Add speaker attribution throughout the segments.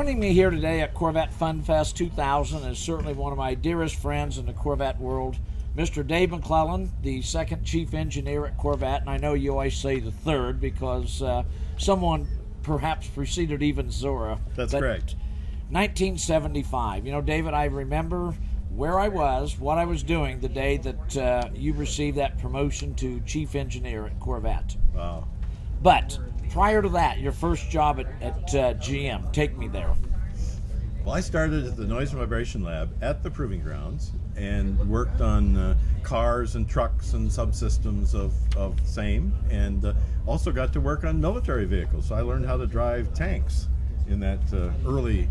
Speaker 1: Joining me here today at Corvette Funfest 2000 is certainly one of my dearest friends in the Corvette world, Mr. Dave McLellan, the second chief engineer at Corvette, and I know you always say the third because someone perhaps preceded even Zora.
Speaker 2: That's correct.
Speaker 1: 1975. You know, David, I remember where I was, what I was doing the day that you received that promotion to chief engineer at Corvette.
Speaker 2: Wow.
Speaker 1: But prior to that, your first job at GM, take me there.
Speaker 2: Well, I started at the Noise and Vibration Lab at the Proving Grounds and worked on cars and trucks and subsystems of same, and also got to work on military vehicles. So I learned how to drive tanks in that early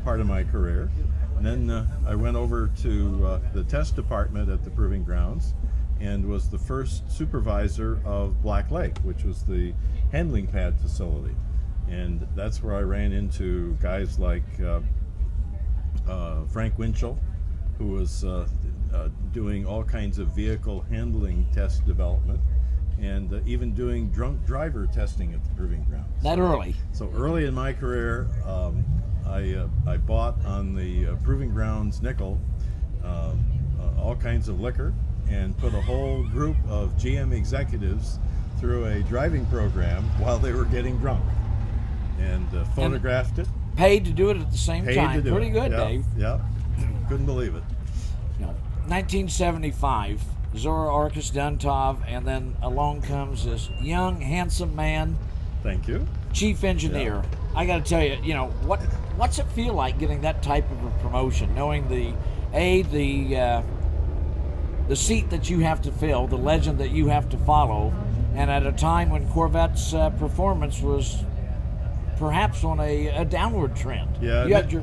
Speaker 2: part of my career. And then I went over to the test department at the Proving Grounds and was the first supervisor of Black Lake, which was the handling pad facility. And that's where I ran into guys like Frank Winchell, who was doing all kinds of vehicle handling test development, and even doing drunk driver testing at the Proving Grounds.
Speaker 1: That early?
Speaker 2: So early in my career, I bought on the Proving Grounds nickel all kinds of liquor and put a whole group of GM executives through a driving program while they were getting drunk, and photographed it.
Speaker 1: Paid to do it at the same time. Pretty good, Dave.
Speaker 2: Yeah, couldn't believe it.
Speaker 1: 1975, Zora Arkus Duntov, and then along comes this young, handsome man.
Speaker 2: Thank you.
Speaker 1: Chief engineer. Yeah. I got to tell you, you know, what's it feel like getting that type of a promotion, knowing the seat that you have to fill, the legend that you have to follow, and at a time when Corvette's performance was perhaps on a downward trend.
Speaker 2: Yeah,
Speaker 1: you had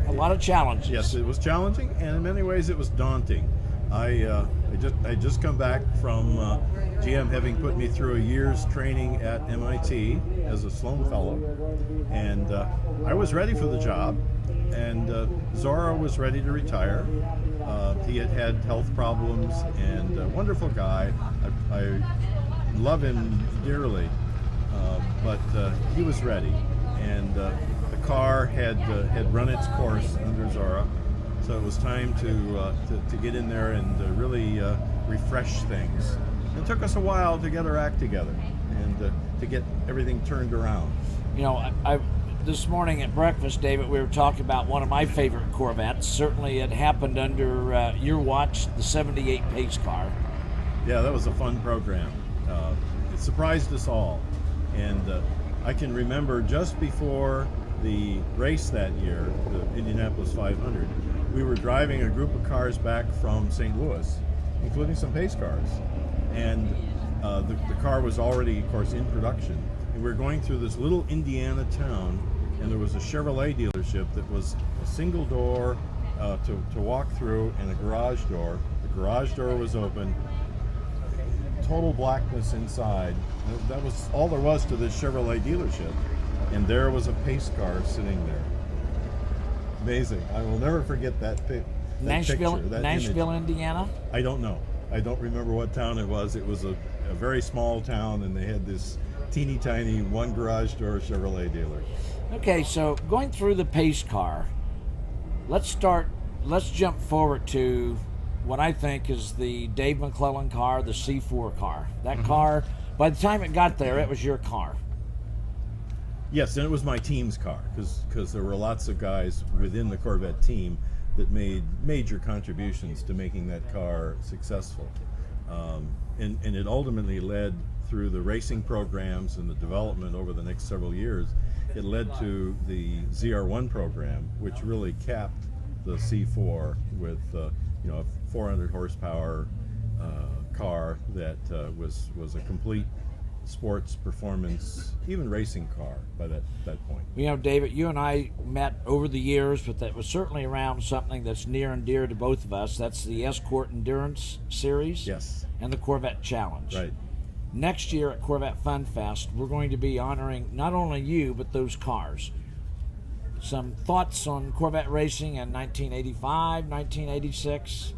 Speaker 1: a lot of challenges.
Speaker 2: Yes, it was challenging, and in many ways it was daunting. I just come back from GM having put me through a year's training at MIT as a Sloan Fellow, and I was ready for the job, and Zora was ready to retire. He had had health problems, and a wonderful guy. I love him dearly, but he was ready, and the car had run its course under Zora, so it was time to get in there and really refresh things. It took us a while to get our act together and to get everything turned around.
Speaker 1: You know, this morning at breakfast, David, we were talking about one of my favorite Corvettes. Certainly it happened under your watch, the 78 pace car.
Speaker 2: Yeah, that was a fun program. It surprised us all. And I can remember just before the race that year, the Indianapolis 500, we were driving a group of cars back from St. Louis, including some pace cars. And the car was already, of course, in production. And we were going through this little Indiana town, and there was a Chevrolet dealership that was a single door to walk through and a garage door. The garage door was open, total blackness inside. That was all there was to this Chevrolet dealership. And there was a pace car sitting there. Amazing. I will never forget that picture.
Speaker 1: Nashville, Indiana?
Speaker 2: I don't know. I don't remember what town it was. It was a very small town, and they had this teeny tiny one garage door Chevrolet dealer.
Speaker 1: Okay, so going through the pace car, let's jump forward to what I think is the Dave McLellan car, the C4 car. That car, by the time it got there, it was your car.
Speaker 2: Yes, and it was my team's car, because there were lots of guys within the Corvette team that made major contributions to making that car successful. And it ultimately led, through the racing programs and the development over the next several years, it led to the ZR1 program, which really capped the C4 with a 400 horsepower car that was a complete sports, performance, even racing car by that point.
Speaker 1: You know, David, you and I met over the years, but that was certainly around something that's near and dear to both of us. That's the Escort Endurance Series.
Speaker 2: Yes.
Speaker 1: And the Corvette Challenge.
Speaker 2: Right.
Speaker 1: Next year at Corvette Funfest, we're going to be honoring not only you, but those cars. Some thoughts on Corvette racing in 1985, 1986?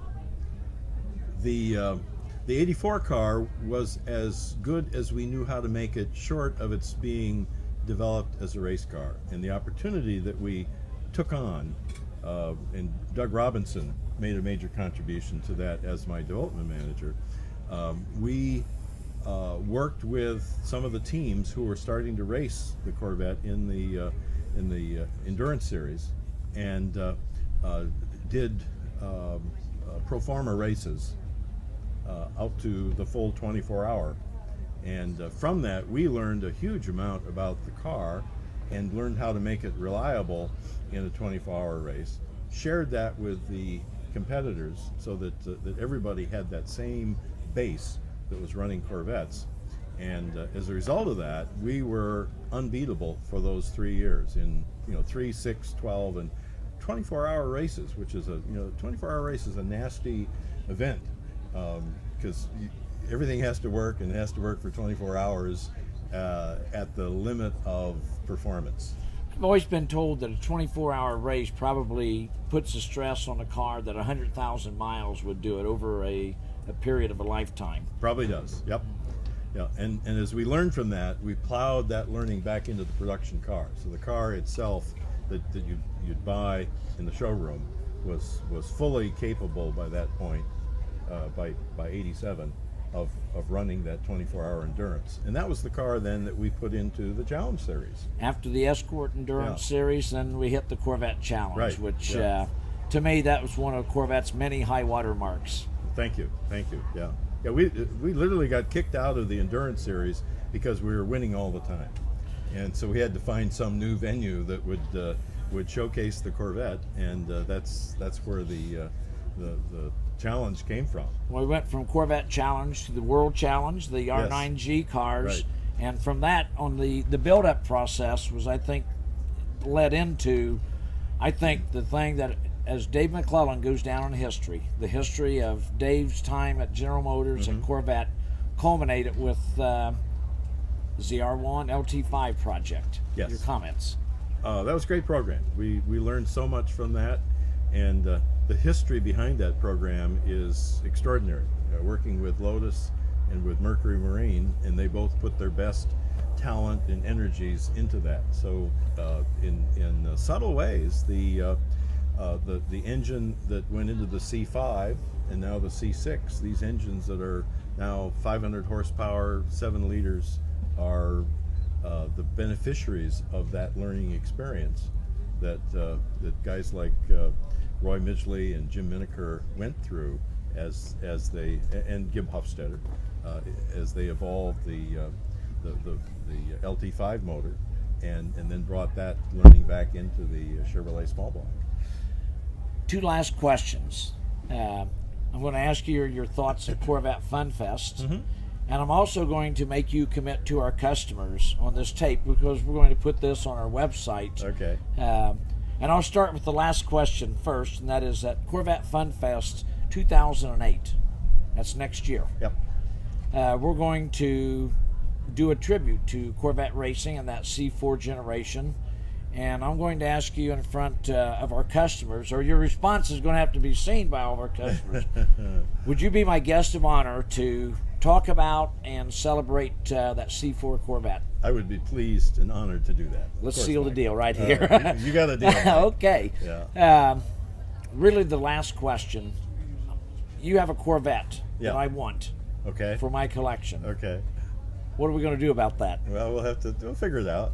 Speaker 2: The 84 car was as good as we knew how to make it, short of its being developed as a race car. And the opportunity that we took on, and Doug Robinson made a major contribution to that as my development manager. We worked with some of the teams who were starting to race the Corvette in the endurance series, and did pro forma races out to the full 24-hour. And from that, we learned a huge amount about the car and learned how to make it reliable in a 24-hour race. Shared that with the competitors so that that everybody had that same base that was running Corvettes. And as a result of that, we were unbeatable for those 3 years in 3, 6, 12, and 24-hour races, which is 24-hour race is a nasty event because everything has to work, and it has to work for 24 hours at the limit of performance.
Speaker 1: I've always been told that a 24-hour race probably puts the stress on a car that 100,000 miles would do it over a period of a lifetime.
Speaker 2: Probably does, yep. Yeah, and as we learned from that, we plowed that learning back into the production car. So the car itself that you'd buy in the showroom was fully capable by that point, by 87, of running that 24-hour endurance. And that was the car then that we put into the Challenge Series.
Speaker 1: After the Escort Endurance Series, then we hit the Corvette Challenge,
Speaker 2: right.
Speaker 1: Which to me, that was one of Corvette's many high water marks.
Speaker 2: Thank you, yeah. Yeah, we literally got kicked out of the Endurance Series because we were winning all the time. And so we had to find some new venue that would showcase the Corvette, and that's where the challenge came from.
Speaker 1: Well, we went from Corvette Challenge to the World Challenge, the R9G cars,
Speaker 2: right.
Speaker 1: And from that on the build-up process was, I think, led into, I think, the thing that, as Dave McLellan goes down in history, the history of Dave's time at General Motors and Corvette culminated with the ZR1 LT5 project.
Speaker 2: Yes.
Speaker 1: Your comments?
Speaker 2: That was a great program. We learned so much from that, and the history behind that program is extraordinary. Working with Lotus and with Mercury Marine, and they both put their best talent and energies into that. So in subtle ways, the engine that went into the C5 and now the C6, these engines that are now 500 horsepower, 7 liters, are the beneficiaries of that learning experience that guys like Roy Midgley and Jim Miniker went through as they, and Gib Hofstetter, as they evolved the LT5 motor and then brought that learning back into the Chevrolet small block.
Speaker 1: 2 last questions. I'm going to ask you your thoughts at Corvette Funfest, and I'm also going to make you commit to our customers on this tape because we're going to put this on our website.
Speaker 2: Okay.
Speaker 1: And I'll start with the last question first, and that is at Corvette Funfest 2008. That's next year.
Speaker 2: Yep.
Speaker 1: We're going to do a tribute to Corvette racing and that C4 generation. And I'm going to ask you in front of our customers, or your response is going to have to be seen by all of our customers. Would you be my guest of honor to talk about and celebrate that C4 Corvette?
Speaker 2: I would be pleased and honored to do that.
Speaker 1: Let's seal the deal right here.
Speaker 2: You got a deal.
Speaker 1: Okay.
Speaker 2: Yeah.
Speaker 1: Really, the last question. You have a Corvette that I want for my collection.
Speaker 2: Okay.
Speaker 1: What are we going to do about that?
Speaker 2: Well, we'll figure it out.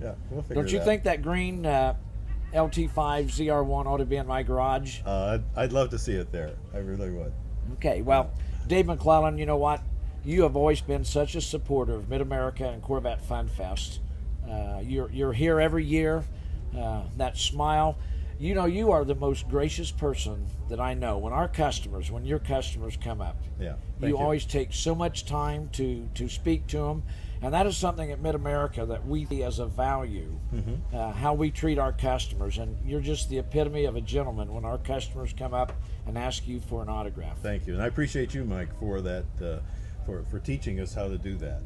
Speaker 2: Yeah, we'll figure it out.
Speaker 1: Don't you think that green LT5 ZR1 ought to be in my garage?
Speaker 2: I'd love to see it there. I really would.
Speaker 1: Okay, well, Dave McLellan, you know what? You have always been such a supporter of Mid-America and Corvette Funfest. You're here every year. That smile. You know, you are the most gracious person that I know. When your customers come up, you always take so much time to speak to them. And that is something at Mid-America that we see as a value, how we treat our customers. And you're just the epitome of a gentleman when our customers come up and ask you for an autograph.
Speaker 2: Thank you. And I appreciate you, Mike, for that, for teaching us how to do that.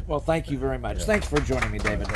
Speaker 1: Well, thank you very much. Thanks for joining me, David.